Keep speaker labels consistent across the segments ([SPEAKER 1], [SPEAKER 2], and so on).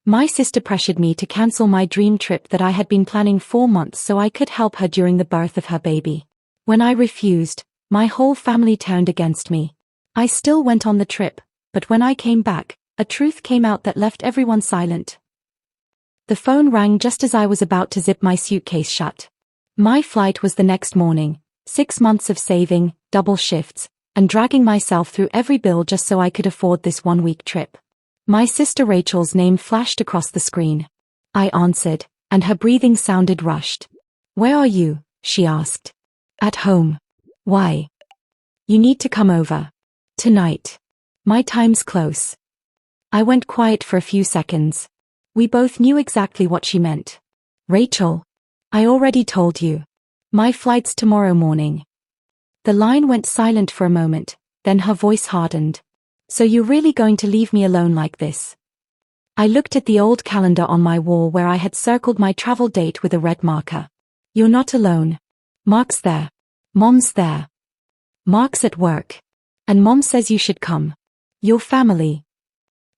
[SPEAKER 1] My sister pressured me to cancel my dream trip that I had been planning 4 months so I could help her during the birth of her baby. When I refused, my whole family turned against me. I still went on the trip, but when I came back, a truth came out that left everyone silent. The phone rang just as I was about to zip my suitcase shut. My flight was the next morning. 6 months of saving, double shifts, and dragging myself through every bill just so I could afford this 1-week trip. My sister Rachel's name flashed across the screen. I answered, and her breathing sounded rushed. "Where are you?" she asked. "At home." "Why?" "You need to come over. Tonight. My time's close." I went quiet for a few seconds. We both knew exactly what she meant. "Rachel, I already told you. My flight's tomorrow morning." The line went silent for a moment, then her voice hardened. "So you're really going to leave me alone like this?" I looked at the old calendar on my wall where I had circled my travel date with a red marker. "You're not alone. Mark's there. Mom's there. Mark's at work. And Mom says you should come. Your family."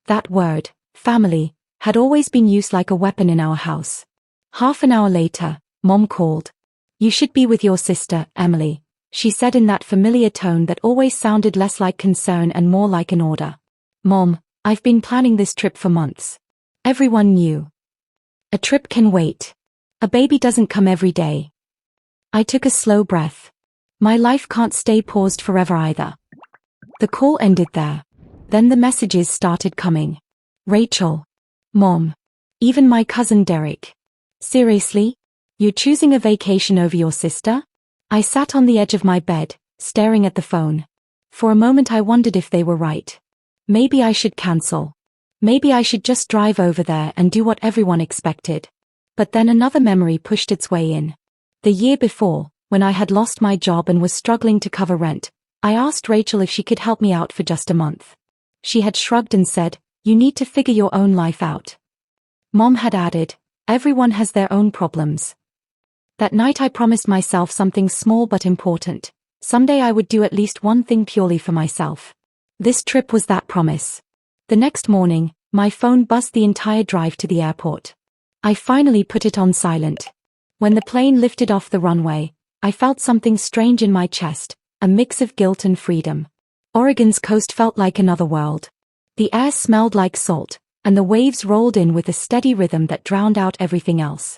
[SPEAKER 1] That word, family, had always been used like a weapon in our house. Half an hour later, Mom called. "You should be with your sister, Emily," she said in that familiar tone that always sounded less like concern and more like an order. "Mom, I've been planning this trip for months." Everyone knew. A trip can wait. A baby doesn't come every day. I took a slow breath. My life can't stay paused forever either. The call ended there. Then the messages started coming. "Rachel. Mom. Even my cousin Derek. Seriously? You're choosing a vacation over your sister?" I sat on the edge of my bed, staring at the phone. For a moment I wondered if they were right. Maybe I should cancel. Maybe I should just drive over there and do what everyone expected. But then another memory pushed its way in. The year before, when I had lost my job and was struggling to cover rent, I asked Rachel if she could help me out for just a month. She had shrugged and said, "You need to figure your own life out." Mom had added, "Everyone has their own problems." That night I promised myself something small but important. Someday I would do at least one thing purely for myself. This trip was that promise. The next morning, my phone buzzed the entire drive to the airport. I finally put it on silent. When the plane lifted off the runway, I felt something strange in my chest, a mix of guilt and freedom. Oregon's coast felt like another world. The air smelled like salt, and the waves rolled in with a steady rhythm that drowned out everything else.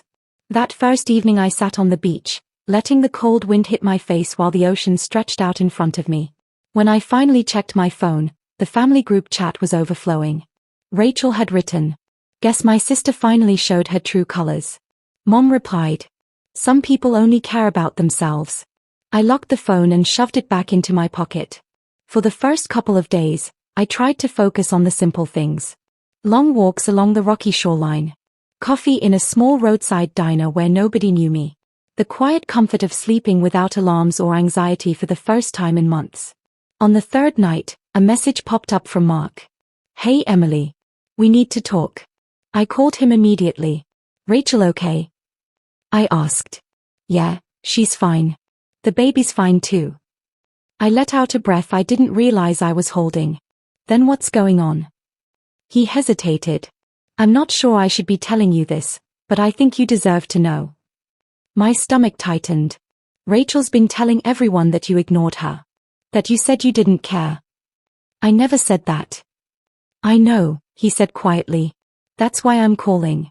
[SPEAKER 1] That first evening I sat on the beach, letting the cold wind hit my face while the ocean stretched out in front of me. When I finally checked my phone, the family group chat was overflowing. Rachel had written, "Guess my sister finally showed her true colors." Mom replied, "Some people only care about themselves." I locked the phone and shoved it back into my pocket. For the first couple of days, I tried to focus on the simple things. Long walks along the rocky shoreline. Coffee in a small roadside diner where nobody knew me. The quiet comfort of sleeping without alarms or anxiety for the first time in months. On the third night, a message popped up from Mark. "Hey Emily. We need to talk." I called him immediately. "Rachel okay?" I asked. "Yeah, she's fine. The baby's fine too." I let out a breath I didn't realize I was holding. "Then what's going on?" He hesitated. "I'm not sure I should be telling you this, but I think you deserve to know." My stomach tightened. "Rachel's been telling everyone that you ignored her. That you said you didn't care." "I never said that." "I know," he said quietly. "That's why I'm calling."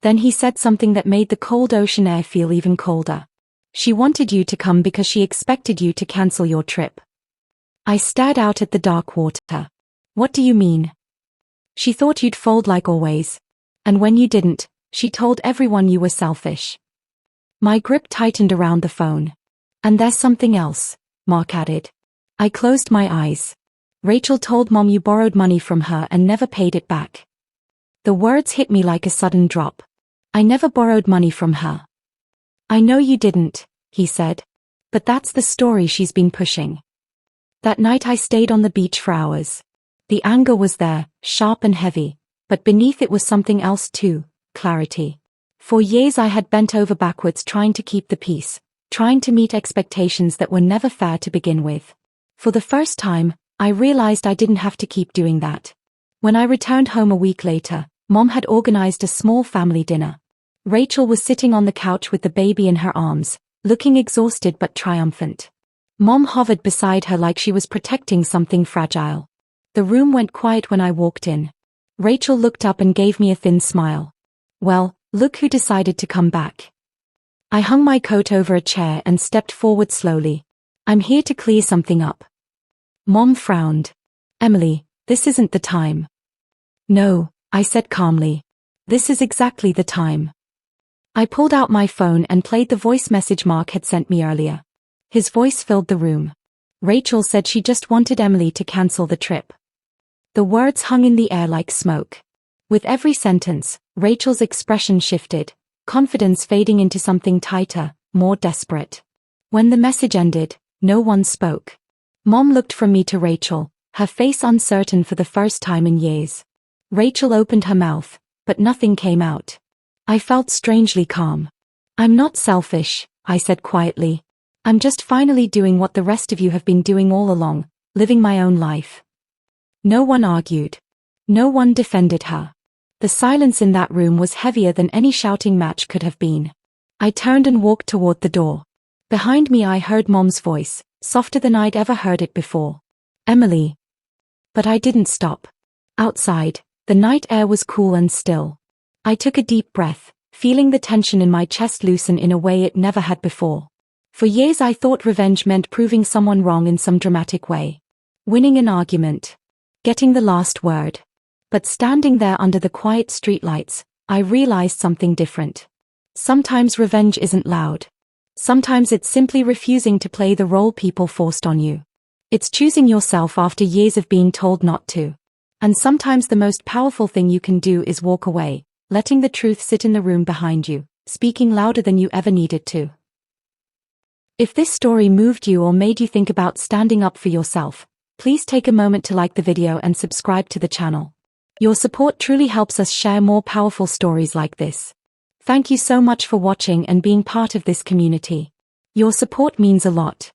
[SPEAKER 1] Then he said something that made the cold ocean air feel even colder. "She wanted you to come because she expected you to cancel your trip." I stared out at the dark water. "What do you mean?" "She thought you'd fold like always. And when you didn't, she told everyone you were selfish." My grip tightened around the phone. "And there's something else," Mark added. I closed my eyes. "Rachel told Mom you borrowed money from her and never paid it back." The words hit me like a sudden drop. "I never borrowed money from her." "I know you didn't," he said. "But that's the story she's been pushing." That night I stayed on the beach for hours. The anger was there, sharp and heavy, but beneath it was something else too, clarity. For years I had bent over backwards trying to keep the peace, trying to meet expectations that were never fair to begin with. For the first time, I realized I didn't have to keep doing that. When I returned home a week later, Mom had organized a small family dinner. Rachel was sitting on the couch with the baby in her arms, looking exhausted but triumphant. Mom hovered beside her like she was protecting something fragile. The room went quiet when I walked in. Rachel looked up and gave me a thin smile. "Well, look who decided to come back." I hung my coat over a chair and stepped forward slowly. "I'm here to clear something up." Mom frowned. "Emily, this isn't the time." "No," I said calmly. "This is exactly the time." I pulled out my phone and played the voice message Mark had sent me earlier. His voice filled the room. Rachel said she just wanted Emily to cancel the trip. The words hung in the air like smoke. With every sentence, Rachel's expression shifted, confidence fading into something tighter, more desperate. When the message ended, no one spoke. Mom looked from me to Rachel, her face uncertain for the first time in years. Rachel opened her mouth, but nothing came out. I felt strangely calm. "I'm not selfish," I said quietly. "I'm just finally doing what the rest of you have been doing all along, living my own life." No one argued. No one defended her. The silence in that room was heavier than any shouting match could have been. I turned and walked toward the door. Behind me I heard Mom's voice, softer than I'd ever heard it before. "Emily." But I didn't stop. Outside, the night air was cool and still. I took a deep breath, feeling the tension in my chest loosen in a way it never had before. For years I thought revenge meant proving someone wrong in some dramatic way. Winning an argument. Getting the last word. But standing there under the quiet streetlights, I realized something different. Sometimes revenge isn't loud. Sometimes it's simply refusing to play the role people forced on you. It's choosing yourself after years of being told not to. And sometimes the most powerful thing you can do is walk away, letting the truth sit in the room behind you, speaking louder than you ever needed to. If this story moved you or made you think about standing up for yourself, please take a moment to like the video and subscribe to the channel. Your support truly helps us share more powerful stories like this. Thank you so much for watching and being part of this community. Your support means a lot.